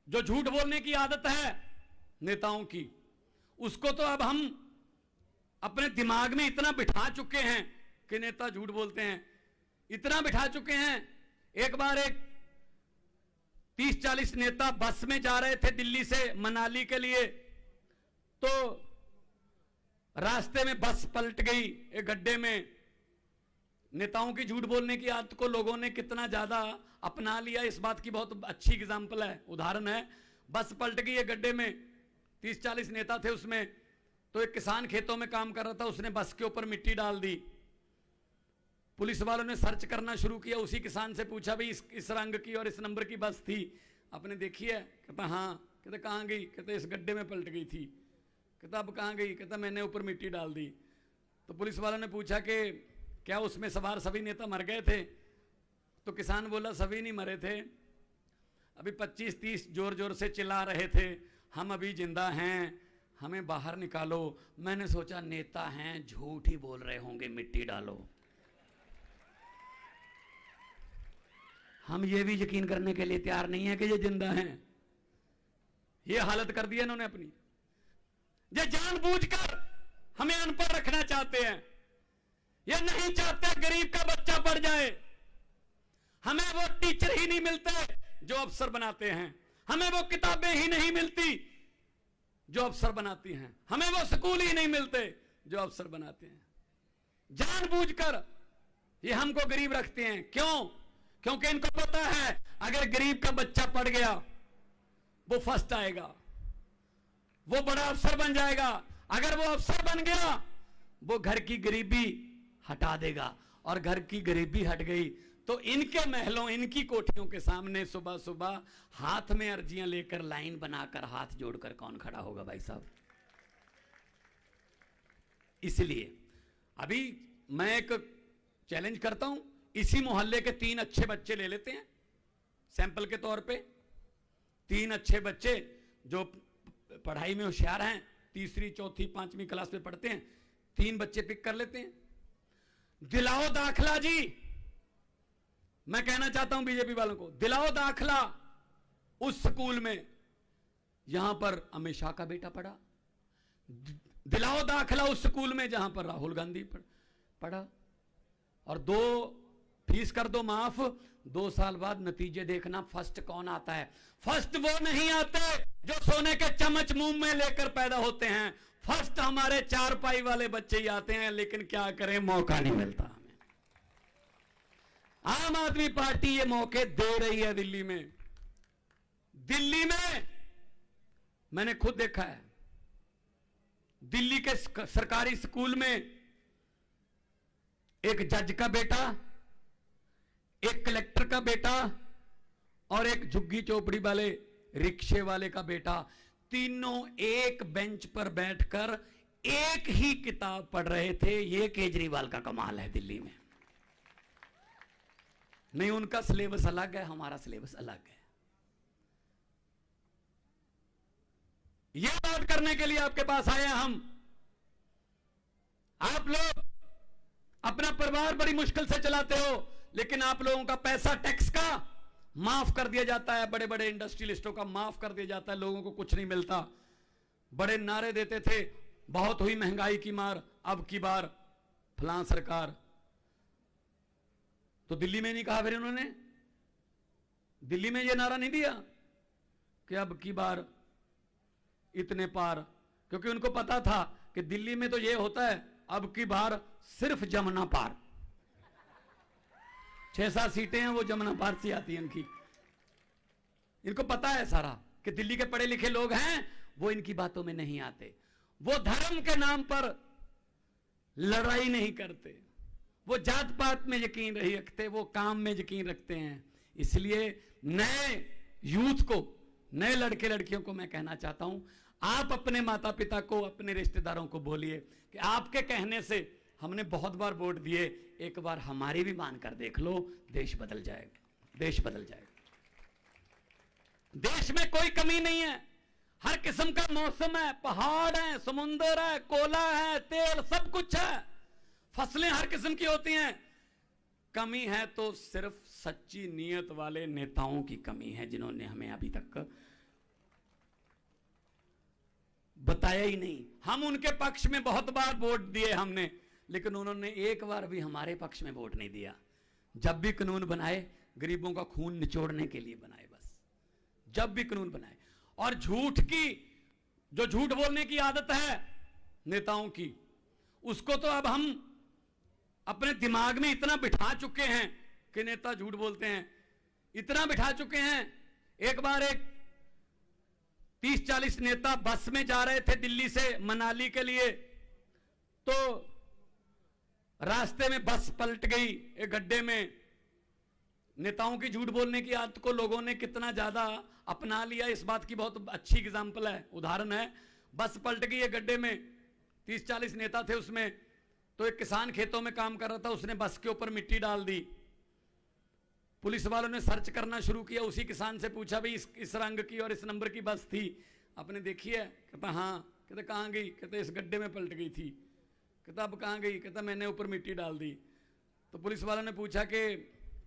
जो झूठ बोलने की आदत है नेताओं की, उसको तो अब हम अपने दिमाग में इतना बिठा चुके हैं कि नेता झूठ बोलते हैं, इतना बिठा चुके हैं। एक बार एक 30-40 नेता बस में जा रहे थे दिल्ली से मनाली के लिए, तो रास्ते में बस पलट गई एक गड्ढे में। नेताओं की झूठ बोलने की आदत को लोगों ने कितना ज्यादा अपना लिया, इस बात की बहुत अच्छी एग्जाम्पल है, उदाहरण है। बस पलट गई एक गड्ढे में, 30-40 नेता थे उसमें। तो एक किसान खेतों में काम कर रहा था, उसने बस के ऊपर मिट्टी डाल दी। पुलिस वालों ने सर्च करना शुरू किया, उसी किसान से पूछा भाई इस रंग की और इस नंबर की बस थी, आपने देखी है? कहता हाँ। कहते कहाँ गई? कहते इस गड्ढे में पलट गई थी। कहता अब कहाँ गई? कहता मैंने ऊपर मिट्टी डाल दी। तो पुलिस वालों ने पूछा कि क्या उसमें सवार सभी नेता मर गए थे? तो किसान बोला सभी नहीं मरे थे, अभी 25-30 जोर जोर से चिल्ला रहे थे हम अभी जिंदा हैं, हमें बाहर निकालो। मैंने सोचा नेता हैं, झूठ ही बोल रहे होंगे, मिट्टी डालो। हम ये भी यकीन करने के लिए तैयार नहीं है कि ये जिंदा हैं। ये हालत कर दी है इन्होंने अपनी। ये जानबूझकर हमें अनपढ़ रखना चाहते हैं, ये नहीं चाहते गरीब का बच्चा पढ़ जाए। हमें वो टीचर ही नहीं मिलते जो अफसर बनाते हैं, हमें वो किताबें ही नहीं मिलती जो अफसर बनाती हैं, हमें वो स्कूल ही नहीं मिलते जो अफसर बनाते हैं। जानबूझकर ये हमको गरीब रखते हैं। क्यों? क्योंकि इनको पता है अगर गरीब का बच्चा पढ़ गया वो फर्स्ट आएगा, वो बड़ा अफसर बन जाएगा। अगर वो अफसर बन गया वो घर की गरीबी हटा देगा, और घर की गरीबी हट गई तो इनके महलों, इनकी कोठियों के सामने सुबह सुबह हाथ में अर्जियां लेकर लाइन बनाकर हाथ जोड़कर कौन खड़ा होगा भाई साहब? इसलिए अभी मैं एक चैलेंज करता हूं, इसी मोहल्ले के 3 अच्छे बच्चे ले लेते हैं सैंपल के तौर पे। 3 अच्छे बच्चे जो पढ़ाई में होशियार हैं, 3री 4थी 5वीं क्लास में पढ़ते हैं, 3 बच्चे पिक कर लेते हैं। दिलाओ दाखला जी, मैं कहना चाहता हूं बीजेपी वालों को, दिलाओ दाखला उस स्कूल में यहां पर अमित शाह का बेटा पढ़ा, दिलाओ दाखला उस स्कूल में जहां पर राहुल गांधी पढ़ा, और 2 फीस कर दो माफ। 2 साल बाद नतीजे देखना, फर्स्ट कौन आता है? फर्स्ट वो नहीं आते जो सोने के चम्मच मुंह में लेकर पैदा होते हैं, फर्स्ट हमारे 4 पाई वाले बच्चे ही आते हैं। लेकिन क्या करें, मौका नहीं मिलता हमें। आम आदमी पार्टी ये मौके दे रही है दिल्ली में। दिल्ली में मैंने खुद देखा है, दिल्ली के सरकारी स्कूल में एक जज का बेटा, एक कलेक्टर का बेटा और एक झुग्गी चौपड़ी वाले रिक्शे वाले का बेटा, तीनों एक बेंच पर बैठकर एक ही किताब पढ़ रहे थे। ये केजरीवाल का कमाल है दिल्ली में। नहीं, उनका सिलेबस अलग है, हमारा सिलेबस अलग है। यह बात करने के लिए आपके पास आए हम। आप लोग अपना परिवार बड़ी मुश्किल से चलाते हो, लेकिन आप लोगों का पैसा टैक्स का माफ कर दिया जाता है, बड़े बड़े इंडस्ट्रियलिस्टों का माफ कर दिया जाता है, लोगों को कुछ नहीं मिलता। बड़े नारे देते थे, बहुत हुई महंगाई की मार, अब की बार फलां सरकार। तो दिल्ली में नहीं कहा फिर उन्होंने? दिल्ली में यह नारा नहीं दिया कि अब की बार इतने पार? क्योंकि उनको पता था कि दिल्ली में तो यह होता है, अब की बार सिर्फ जमुना पार। 6-7 सीटें हैं वो जमुना पार से आती हैं इनकी। इनको पता है सारा कि दिल्ली के पढ़े लिखे लोग हैं, वो इनकी बातों में नहीं आते। वो धर्म के नाम पर लड़ाई नहीं करते, वो जात पात में यकीन नहीं रखते, वो काम में यकीन रखते हैं। इसलिए नए यूथ को, नए लड़के लड़कियों को मैं कहना चाहता हूं, आप अपने माता पिता को, अपने रिश्तेदारों को बोलिए कि आपके कहने से हमने बहुत बार वोट दिए, एक बार हमारी भी मान कर देख लो, देश बदल जाएगा, देश बदल जाएगा। देश में कोई कमी नहीं है, हर किस्म का मौसम है, पहाड़ है, समुंदर है, कोला है, तेल, सब कुछ है, फसलें हर किस्म की होती हैं। कमी है तो सिर्फ सच्ची नीयत वाले नेताओं की कमी है, जिन्होंने हमें अभी तक बताया ही नहीं। हम उनके पक्ष में बहुत बार वोट दिए हमने, लेकिन उन्होंने एक बार भी हमारे पक्ष में वोट नहीं दिया। जब भी कानून बनाए गरीबों का खून निचोड़ने के लिए बनाए, बस जब भी कानून बनाए। और झूठ की, जो झूठ बोलने की आदत है नेताओं की, उसको तो अब हम अपने दिमाग में इतना बिठा चुके हैं कि नेता झूठ बोलते हैं, इतना बिठा चुके हैं। एक बार एक 30-40 नेता बस में जा रहे थे दिल्ली से मनाली के लिए, तो रास्ते में बस पलट गई एक गड्ढे में। नेताओं की झूठ बोलने की आदत को लोगों ने कितना ज्यादा अपना लिया, इस बात की बहुत अच्छी एग्जांपल है, उदाहरण है। बस पलट गई एक गड्ढे में, 30-40 नेता थे उसमें। तो एक किसान खेतों में काम कर रहा था, उसने बस के ऊपर मिट्टी डाल दी। पुलिस वालों ने सर्च करना शुरू किया, उसी किसान से पूछा भाई इस रंग की और इस नंबर की बस थी, आपने देखी है? कहता हाँ। कहते कहाँ गई? कहते इस गड्ढे में पलट गई थी। कहता अब कहाँ गई? कहता मैंने ऊपर मिट्टी डाल दी। तो पुलिस वालों ने पूछा कि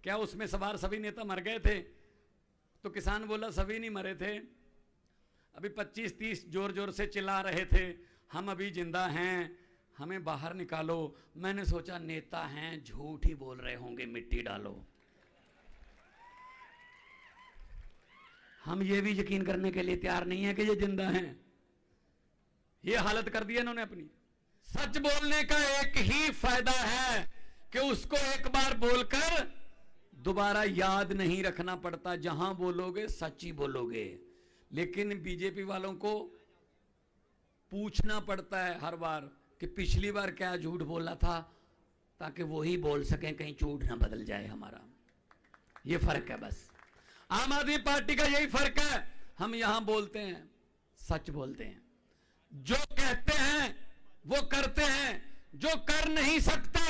क्या उसमें सवार सभी नेता मर गए थे? तो किसान बोला सभी नहीं मरे थे, अभी 25-30 जोर जोर से चिल्ला रहे थे हम अभी जिंदा हैं, हमें बाहर निकालो। मैंने सोचा नेता हैं, झूठ ही बोल रहे होंगे, मिट्टी डालो। हम ये भी यकीन करने के लिए तैयार नहीं है कि ये जिंदा हैं। ये हालत कर दी है इन्होंने अपनी। सच बोलने का एक ही फायदा है कि उसको एक बार बोलकर दोबारा याद नहीं रखना पड़ता। जहां बोलोगे सच ही बोलोगे, लेकिन बीजेपी वालों को पूछना पड़ता है हर बार कि पिछली बार क्या झूठ बोला था, ताकि वही बोल सकें, कहीं झूठ ना बदल जाए हमारा। ये फर्क है बस। आम आदमी पार्टी का यही फर्क है, हम यहां बोलते हैं, सच बोलते हैं, जो कहते हैं वो करते हैं, जो कर नहीं सकते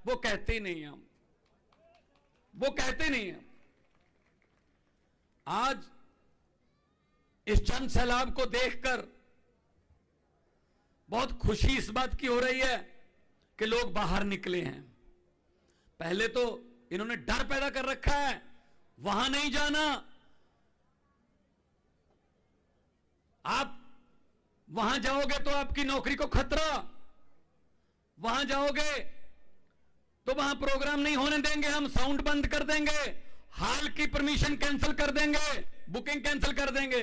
वो कहते ही नहीं, हम वो कहते नहीं हैं। आज इस जन सैलाब को देखकर बहुत खुशी इस बात की हो रही है कि लोग बाहर निकले हैं। पहले तो इन्होंने डर पैदा कर रखा है, वहां नहीं जाना, आप वहां जाओगे तो आपकी नौकरी को खतरा, वहां जाओगे तो वहां प्रोग्राम नहीं होने देंगे, हम साउंड बंद कर देंगे, हॉल की परमिशन कैंसिल कर देंगे, बुकिंग कैंसिल कर देंगे।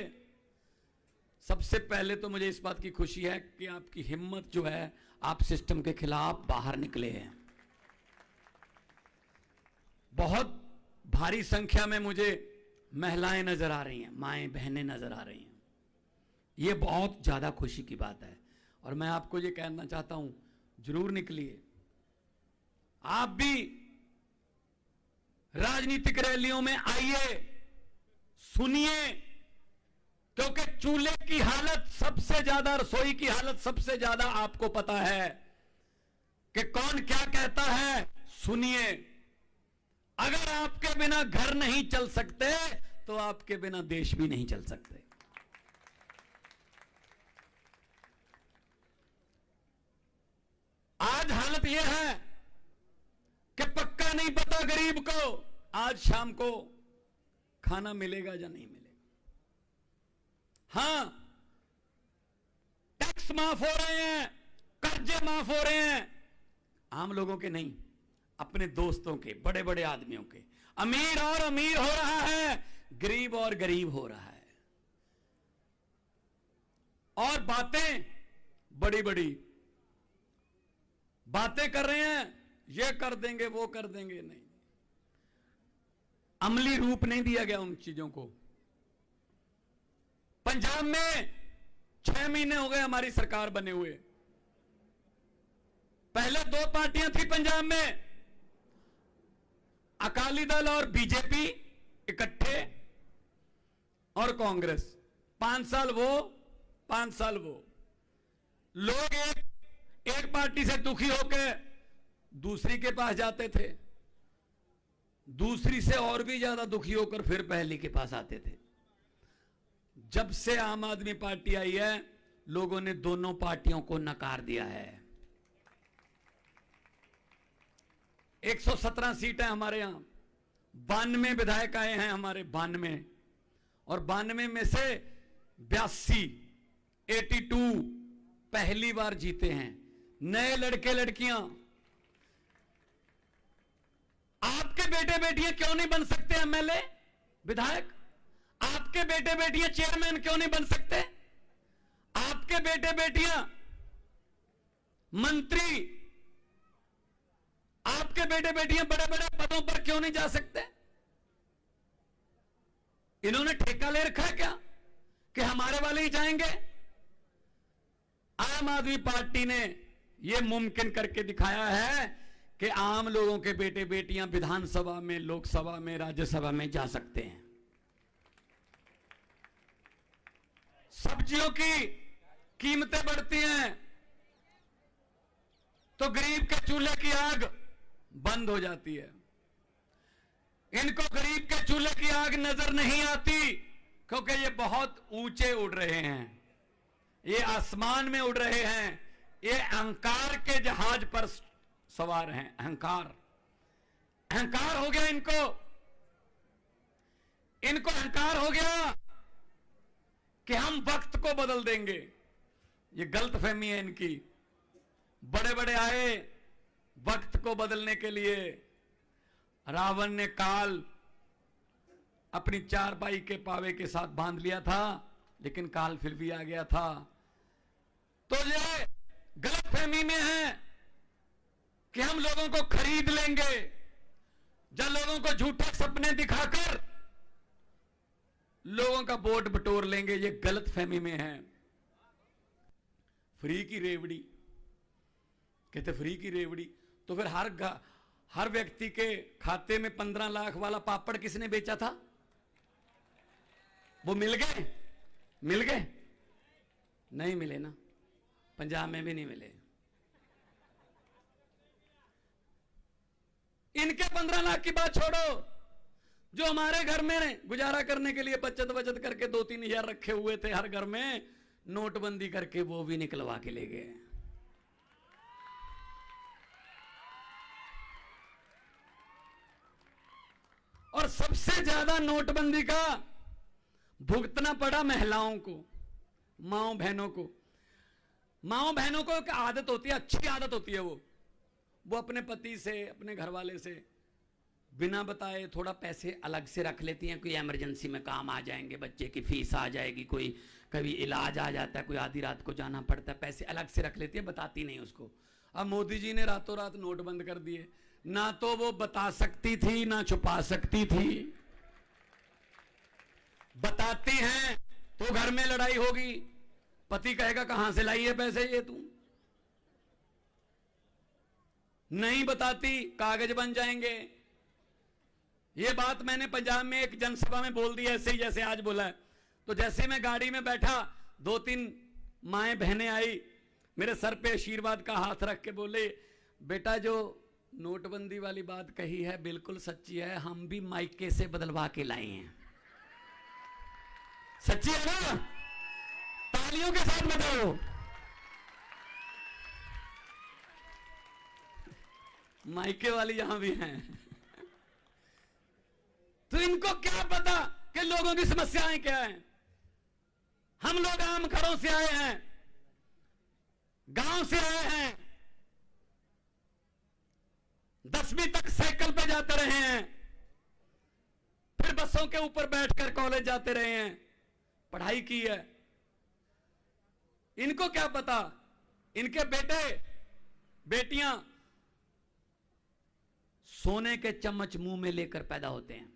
सबसे पहले तो मुझे इस बात की खुशी है कि आपकी हिम्मत जो है, आप सिस्टम के खिलाफ बाहर निकले हैं। बहुत भारी संख्या में मुझे महिलाएं नजर आ रही हैं, माएं बहनें नजर आ रही हैं। यह बहुत ज्यादा खुशी की बात है और मैं आपको यह कहना चाहता हूं, जरूर निकलिए। आप भी राजनीतिक रैलियों में आइए, सुनिए, क्योंकि चूल्हे की हालत सबसे ज्यादा, रसोई की हालत सबसे ज्यादा आपको पता है कि कौन क्या कहता है। सुनिए, अगर आपके बिना घर नहीं चल सकते तो आपके बिना देश भी नहीं चल सकते। आज हालत यह है कि पक्का नहीं पता गरीब को आज शाम को खाना मिलेगा या नहीं मिलेगा। हां, टैक्स माफ हो रहे हैं, कर्जे माफ हो रहे हैं, आम लोगों के नहीं, अपने दोस्तों के, बड़े बड़े आदमियों के। अमीर और अमीर हो रहा है, गरीब और गरीब हो रहा है। और बातें बड़ी बड़ी बातें कर रहे हैं, ये कर देंगे वो कर देंगे, नहीं, अमली रूप नहीं दिया गया उन चीजों को। पंजाब में 6 महीने हो गए हमारी सरकार बने हुए। पहले 2 पार्टियां थी पंजाब में, अकाली दल और बीजेपी इकट्ठे और कांग्रेस। 5 साल वो 5 साल वो। लोग एक पार्टी से दुखी होकर दूसरी के पास जाते थे, दूसरी से और भी ज्यादा दुखी होकर फिर पहली के पास आते थे। जब से आम आदमी पार्टी आई है, लोगों ने दोनों पार्टियों को नकार दिया है। 117 सीटें हमारे यहां, 92 विधायक आए हैं हमारे, 92, और 92 में से 82 82 पहली बार जीते हैं। नए लड़के लड़कियां, आपके बेटे बेटियां क्यों नहीं बन सकते एमएलए विधायक? आपके बेटे बेटियां चेयरमैन क्यों नहीं बन सकते? आपके बेटे बेटियां मंत्री, आपके बेटे बेटियां बड़े बड़े पदों पर क्यों नहीं जा सकते? इन्होंने ठेका ले रखा है क्या कि हमारे वाले ही जाएंगे? आम आदमी पार्टी ने यह मुमकिन करके दिखाया है कि आम लोगों के बेटे बेटियां विधानसभा में, लोकसभा में, राज्यसभा में जा सकते हैं। सब्जियों की कीमतें बढ़ती हैं तो गरीब के चूल्हे की आग बंद हो जाती है। इनको गरीब के चूल्हे की आग नजर नहीं आती क्योंकि ये बहुत ऊंचे उड़ रहे हैं, ये आसमान में उड़ रहे हैं, ये अहंकार के जहाज पर सवार हैं। अहंकार, अहंकार हो गया इनको अहंकार हो गया कि हम वक्त को बदल देंगे। ये गलतफहमी है इनकी। बड़े बड़े आए वक्त को बदलने के लिए। रावण ने काल अपनी चारपाई के पावे के साथ बांध लिया था, लेकिन काल फिर भी आ गया था। तो ये गलतफहमी में है कि हम लोगों को खरीद लेंगे, जब लोगों को झूठे सपने दिखाकर लोगों का वोट बटोर लेंगे। ये गलतफहमी में है। फ्री की रेवड़ी कहते, फ्री की रेवड़ी तो फिर हर व्यक्ति के खाते में 15 लाख वाला पापड़ किसने बेचा था? वो मिल गए? मिल गए? नहीं मिले ना, पंजाब में भी नहीं मिले। इनके 15 लाख की बात छोड़ो, जो हमारे घर में गुजारा करने के लिए बचत करके 2-3 हजार रखे हुए थे हर घर में, नोटबंदी करके वो भी निकलवा के ले गए। और सबसे ज्यादा नोटबंदी का भुगतना पड़ा महिलाओं को, माओ बहनों को। माओ बहनों को एक आदत होती है, अच्छी आदत होती है, वो अपने पति से, अपने घर वाले से बिना बताए थोड़ा पैसे अलग से रख लेती हैं। कोई इमरजेंसी में काम आ जाएंगे, बच्चे की फीस आ जाएगी, कोई कभी इलाज आ जाता है, कोई आधी रात को जाना पड़ता है, पैसे अलग से रख लेती है, बताती नहीं उसको। अब मोदी जी ने रातों रात नोट बंद कर दिए। ना तो वो बता सकती थी ना छुपा सकती थी। बताती हैं तो घर में लड़ाई होगी, पति कहेगा कहां से लाई है पैसे ये तू। नहीं बताती, कागज बन जाएंगे। ये बात मैंने पंजाब में एक जनसभा में बोल दी, ऐसे ही जैसे आज बोला है। तो जैसे मैं गाड़ी में बैठा, 2-3 माएं बहनें आई, मेरे सर पे आशीर्वाद का हाथ रख के बोले, बेटा जो नोटबंदी वाली बात कही है बिल्कुल सच्ची है, हम भी माइके से बदलवा के लाए हैं। सच्ची है ना? तालियों के साथ बताओ। माइके वाली यहां भी हैं। तो इनको क्या पता कि लोगों की समस्याएं क्या हैं। हम लोग आम घरों से आए हैं, गांव से आए हैं, 10वीं तक साइकिल पे जाते रहे हैं, फिर बसों के ऊपर बैठकर कॉलेज जाते रहे हैं, पढ़ाई की है। इनको क्या पता, इनके बेटे बेटियां सोने के चम्मच मुंह में लेकर पैदा होते हैं।